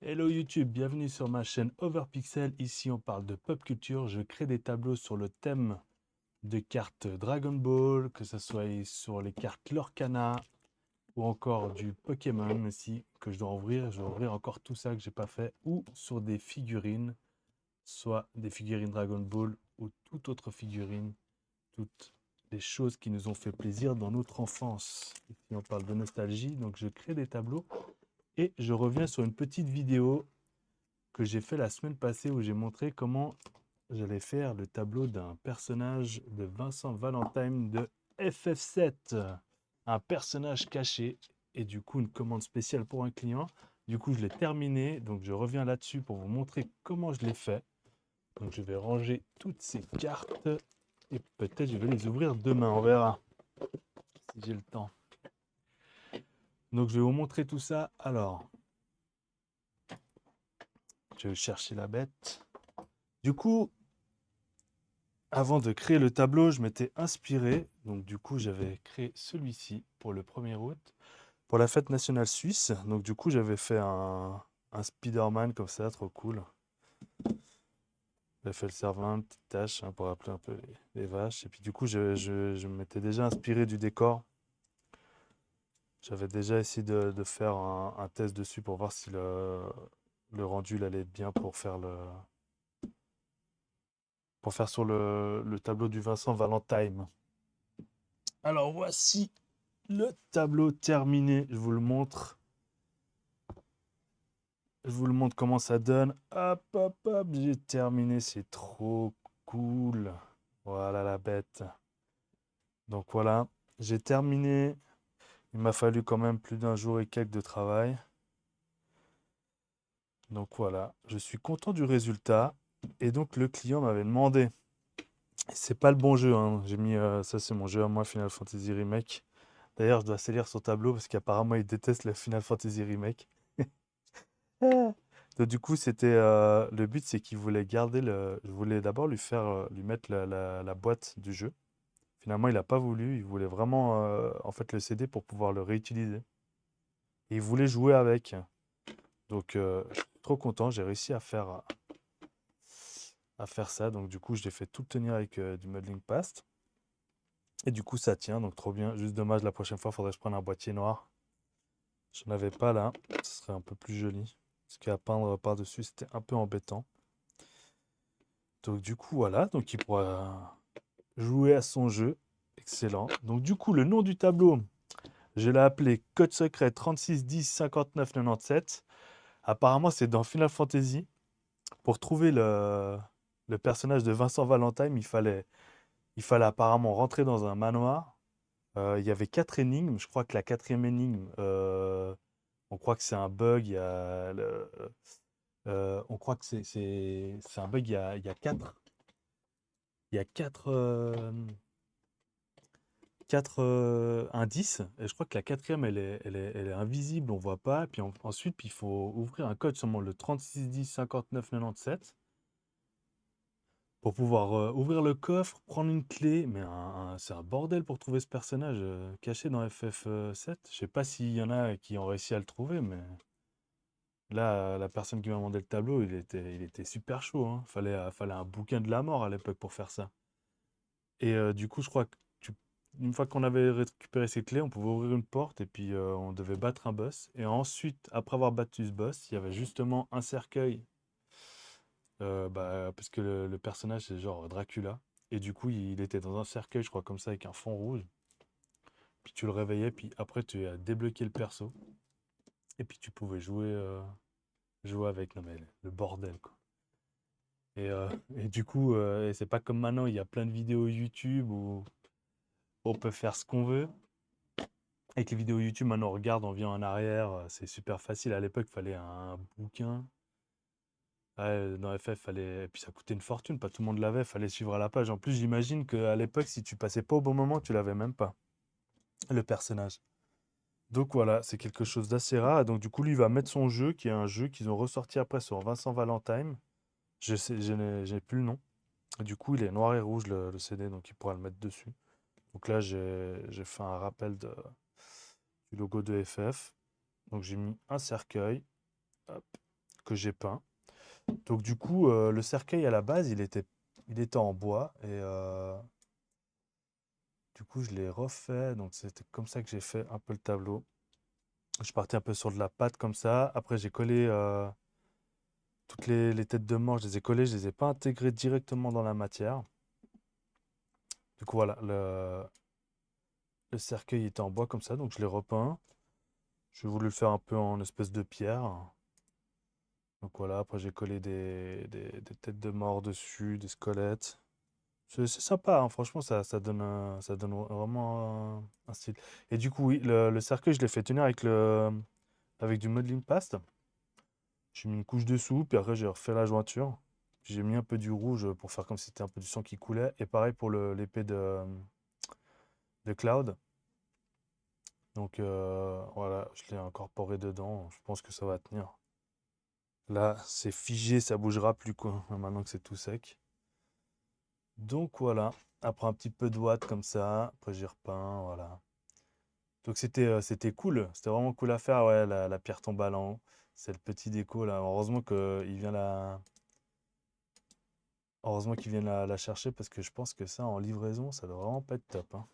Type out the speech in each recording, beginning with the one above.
Hello YouTube, bienvenue sur ma chaîne Overpixel. Ici on parle de pop culture. Je crée des tableaux sur le thème de cartes Dragon Ball, que ce soit sur les cartes Lorcana ou encore du Pokémon aussi que je dois ouvrir. Je vais ouvrir encore tout ça que j'ai pas fait, ou sur des figurines, soit des figurines Dragon Ball ou toute autre figurine, toutes les choses qui nous ont fait plaisir dans notre enfance. Ici on parle de nostalgie, donc je crée des tableaux et je reviens sur une petite vidéo que j'ai fait la semaine passée où j'ai montré comment j'allais faire le tableau d'un personnage de Vincent Valentine de FF7. Un personnage caché et du coup une commande spéciale pour un client. Du coup, je l'ai terminé, donc je reviens là-dessus pour vous montrer comment je l'ai fait. Donc je vais ranger toutes ces cartes et peut-être je vais les ouvrir demain, on verra si j'ai le temps. Donc je vais vous montrer tout ça. Alors, je vais chercher la bête. Du coup, avant de créer le tableau, je m'étais inspiré. Donc du coup, j'avais créé celui-ci pour le 1er août, pour la fête nationale suisse. Donc du coup, j'avais fait un Spider-Man comme ça, trop cool. J'avais fait le servant, une petite tâche pour rappeler un peu les vaches. Et puis du coup, je m'étais déjà inspiré du décor. J'avais déjà essayé de faire un test dessus pour voir si le rendu il allait être bien pour faire sur le tableau du Vincent Valentine. Alors voici le tableau terminé, je vous le montre. Je vous le montre comment ça donne. Hop, hop, hop, j'ai terminé, c'est trop cool. Voilà la bête. Donc voilà, j'ai terminé. Il m'a fallu quand même plus d'un jour et quelques de travail. Donc voilà, je suis content du résultat. Et donc le client m'avait demandé. C'est pas le bon jeu, hein. J'ai mis ça, c'est mon jeu à moi, Final Fantasy Remake. D'ailleurs, je dois salir son tableau parce qu'apparemment il déteste le Final Fantasy Remake. Donc, du coup, c'était le but, c'est qu'il voulait garder le. Je voulais d'abord lui faire lui mettre la boîte du jeu. Finalement, il n'a pas voulu. Il voulait vraiment en fait le céder pour pouvoir le réutiliser. Et il voulait jouer avec. Donc, je suis trop content. J'ai réussi à faire ça. Donc, du coup, je l'ai fait tout tenir avec du modeling past. Et du coup, ça tient. Donc, trop bien. Juste dommage, la prochaine fois, il faudrait que je prenne un boîtier noir. Je n'en avais pas là. Ce serait un peu plus joli. Parce qu'à peindre par-dessus, c'était un peu embêtant. Donc du coup, voilà, donc il pourra jouer à son jeu. Excellent. Donc du coup, le nom du tableau, je l'ai appelé Code secret 3610 59 97. Apparemment, c'est dans Final Fantasy. Pour trouver le personnage de Vincent Valentine, il fallait apparemment rentrer dans un manoir. Il y avait 4 énigmes. Je crois que la quatrième énigme, on croit que c'est un bug. On croit que c'est un bug. Il y a quatre indices. Et je crois que la quatrième, elle est invisible, on voit pas. Puis ensuite, il faut ouvrir un code, sûrement le 3610 59 97, pour pouvoir ouvrir le coffre, prendre une clé. Mais c'est un bordel pour trouver ce personnage caché dans FF7. Je sais pas s'il y en a qui ont réussi à le trouver, mais là, la personne qui m'a demandé le tableau, il était super chaud, hein. Fallait un bouquin de la mort à l'époque pour faire ça. Et du coup, je crois que une fois qu'on avait récupéré ces clés, on pouvait ouvrir une porte et puis on devait battre un boss. Et ensuite, après avoir battu ce boss, il y avait justement un cercueil, parce que le personnage, c'est genre Dracula. Et du coup, il était dans un cercueil, je crois, comme ça, avec un fond rouge. Puis tu le réveillais, puis après, tu as débloqué le perso. Et puis tu pouvais jouer avec. Non, mais le bordel, quoi. Et du coup, et c'est pas comme maintenant, il y a plein de vidéos YouTube où on peut faire ce qu'on veut. Avec les vidéos YouTube, maintenant on regarde, on vient en arrière, c'est super facile. À l'époque, il fallait un bouquin. Ouais, dans FF, fallait. Et puis ça coûtait une fortune, pas tout le monde l'avait, fallait suivre à la page. En plus, j'imagine qu'à l'époque, si tu passais pas au bon moment, tu l'avais même pas, le personnage. Donc voilà, c'est quelque chose d'assez rare. Et donc du coup, lui, il va mettre son jeu, qui est un jeu qu'ils ont ressorti après sur Vincent Valentine. Je sais, j'ai plus le nom. Et du coup, il est noir et rouge le CD, donc il pourra le mettre dessus. Donc là, j'ai fait un rappel du logo de FF. Donc j'ai mis un cercueil. Hop. que j'ai peint. Donc du coup, le cercueil à la base, il était en bois et du coup, je l'ai refait. Donc c'était comme ça que j'ai fait un peu le tableau. Je partais un peu sur de la pâte comme ça. Après, j'ai collé toutes les têtes de mort, je les ai collées, je les ai pas intégrées directement dans la matière. Du coup, voilà, le cercueil était en bois comme ça, donc je l'ai repeint. J'ai voulu le faire un peu en espèce de pierre. Donc voilà, après j'ai collé des têtes de mort dessus, des squelettes. C'est sympa, hein, franchement, ça donne vraiment un style. Et du coup, oui, le cercueil, je l'ai fait tenir avec du modeling paste. J'ai mis une couche dessous, puis après j'ai refait la jointure. J'ai mis un peu du rouge pour faire comme si c'était un peu du sang qui coulait. Et pareil pour l'épée de Cloud. Donc voilà, je l'ai incorporé dedans. Je pense que ça va tenir. Là, c'est figé, ça bougera plus quoi, maintenant que c'est tout sec. Donc voilà, après un petit peu de ouate comme ça, après j'ai repeint, voilà. Donc c'était cool, c'était vraiment cool à faire, ouais, la pierre tombalant. C'est le petit déco là. Heureusement qu'il vient la chercher parce que je pense que ça en livraison, ça doit vraiment pas être top, hein.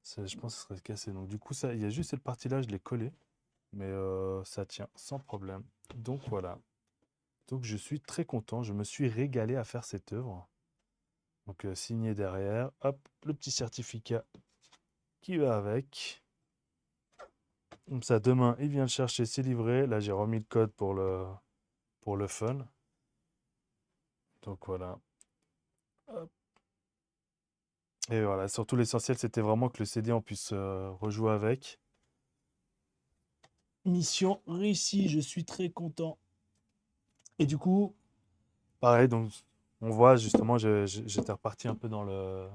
Je pense que ça serait cassé. Donc du coup, ça, il y a juste cette partie-là, je l'ai collée, mais ça tient sans problème. Donc voilà. Donc je suis très content, je me suis régalé à faire cette œuvre. Donc signé derrière, hop, le petit certificat qui va avec. Comme ça, demain, il vient le chercher, c'est livré. Là, j'ai remis le code pour le fun. Donc voilà. Hop. Et voilà, surtout l'essentiel, c'était vraiment que le CD, on puisse rejouer avec. Mission réussie, je suis très content. Et du coup, pareil, donc on voit justement, j'étais reparti un peu dans le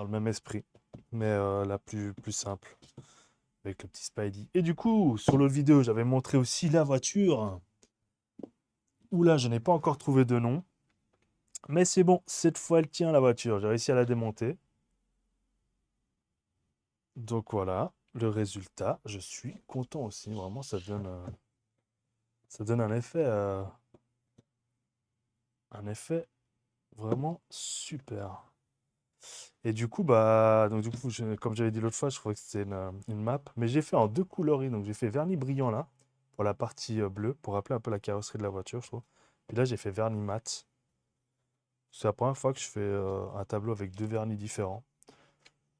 même esprit, mais la plus simple, avec le petit Spidey. Et du coup, sur l'autre vidéo, j'avais montré aussi la voiture, où là, je n'ai pas encore trouvé de nom. Mais c'est bon, cette fois, elle tient la voiture. J'ai réussi à la démonter. Donc voilà, le résultat, je suis content aussi. Vraiment, ça donne un effet vraiment super. Et du coup, comme j'avais dit l'autre fois, je crois que c'était une map. Mais j'ai fait en deux coloris. Donc j'ai fait vernis brillant là, pour la partie bleue, pour rappeler un peu la carrosserie de la voiture, je trouve. Puis là, j'ai fait vernis mat. C'est la première fois que je fais un tableau avec deux vernis différents.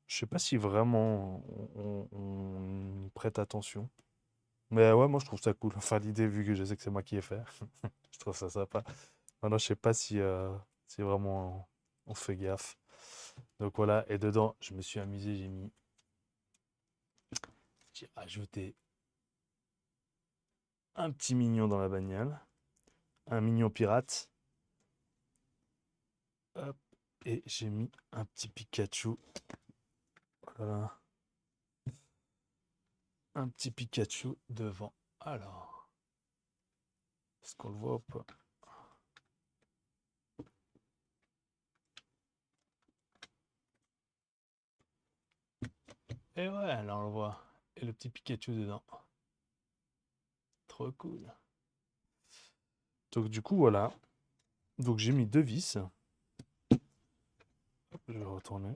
Je sais pas si vraiment on y prête attention. Mais ouais, moi je trouve ça cool. Enfin, l'idée, vu que je sais que c'est moi qui ai fait, je trouve ça sympa. Maintenant, je sais pas si vraiment on fait gaffe. Donc voilà, et dedans, je me suis amusé, j'ai ajouté un petit mignon dans la bagnole, un mignon pirate, hop, et j'ai mis un petit Pikachu. Voilà, un petit Pikachu devant. Alors, est-ce qu'on le voit ou pas? Et ouais, là on le voit. Et le petit Pikachu dedans. Trop cool. Donc du coup, voilà. Donc j'ai mis deux vis. Je vais retourner.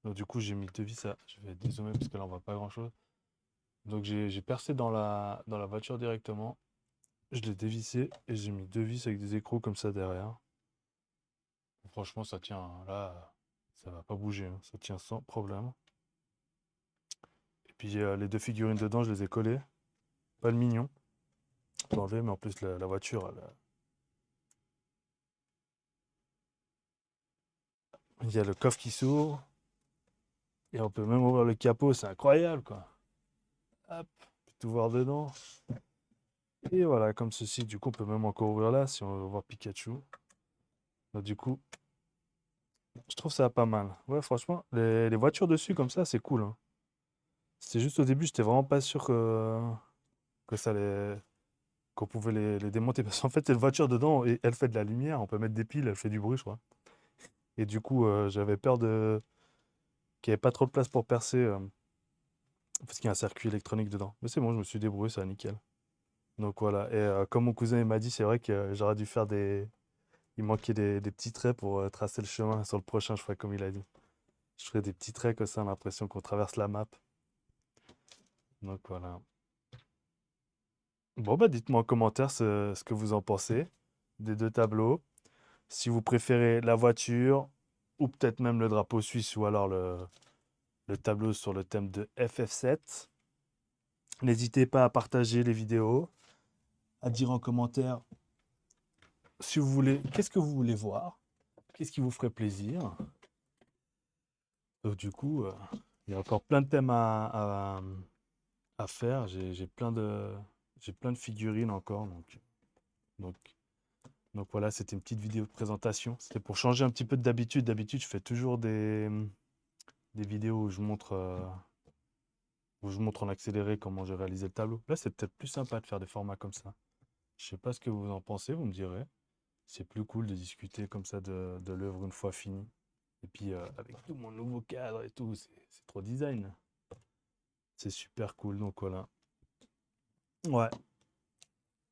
Donc du coup, j'ai mis deux vis. Je vais dézoomer parce que là, on voit pas grand-chose. Donc j'ai percé dans la voiture directement. Je l'ai dévissé et j'ai mis deux vis avec des écrous comme ça derrière. Franchement, ça tient, hein. Là, ça va pas bouger, hein. Ça tient sans problème. Et puis les deux figurines dedans, je les ai collées. Pas le mignon. On peut enlever, mais en plus, la voiture, il y a le coffre qui s'ouvre. Et on peut même ouvrir le capot, c'est incroyable, quoi. Hop, peut tout voir dedans. Et voilà, comme ceci, du coup, on peut même encore ouvrir là si on veut voir Pikachu. Donc, du coup, je trouve ça pas mal. Ouais, franchement, les voitures dessus, comme ça, c'est cool, hein. C'était juste au début, j'étais vraiment pas sûr que qu'on pouvait les démonter. Parce qu'en fait, cette voiture dedans, elle fait de la lumière. On peut mettre des piles, elle fait du bruit, je crois. Et du coup, j'avais peur qu'il n'y avait pas trop de place pour percer. Parce qu'il y a un circuit électronique dedans. Mais c'est bon, je me suis débrouillé, ça va nickel. Donc voilà. Et comme mon cousin il m'a dit, c'est vrai que j'aurais dû faire des. Il manquait des petits traits pour tracer le chemin. Sur le prochain, je ferai comme il a dit. Je ferai des petits traits comme ça, on a l'impression qu'on traverse la map. Donc voilà. Bon, bah dites-moi en commentaire ce que vous en pensez des deux tableaux. Si vous préférez la voiture ou peut-être même le drapeau suisse ou alors le tableau sur le thème de FF7. N'hésitez pas à partager les vidéos, à dire en commentaire si vous voulez, qu'est-ce que vous voulez voir, qu'est-ce qui vous ferait plaisir. Donc, du coup, il y a encore plein de thèmes à faire. J'ai plein de figurines encore. Donc, donc voilà, c'était une petite vidéo de présentation. C'était pour changer un petit peu d'habitude. D'habitude, je fais toujours des vidéos où je montre en accéléré comment j'ai réalisé le tableau. Là, c'est peut-être plus sympa de faire des formats comme ça. Je sais pas ce que vous en pensez, vous me direz. C'est plus cool de discuter comme ça de l'œuvre une fois finie. Et puis avec tout mon nouveau cadre et tout, c'est trop design. C'est super cool, donc voilà. Ouais.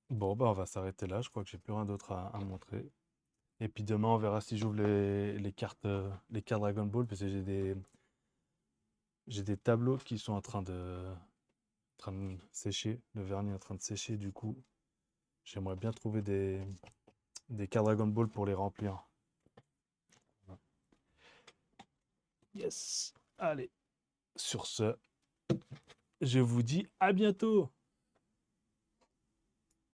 Bon, bah on va s'arrêter là. Je crois que j'ai plus rien d'autre à montrer. Et puis demain, on verra si j'ouvre les cartes Dragon Ball, parce que j'ai des tableaux qui sont en train de sécher. Le vernis est en train de sécher, du coup, j'aimerais bien trouver des cartes Dragon Ball pour les remplir. Yes. Allez, sur ce, je vous dis à bientôt.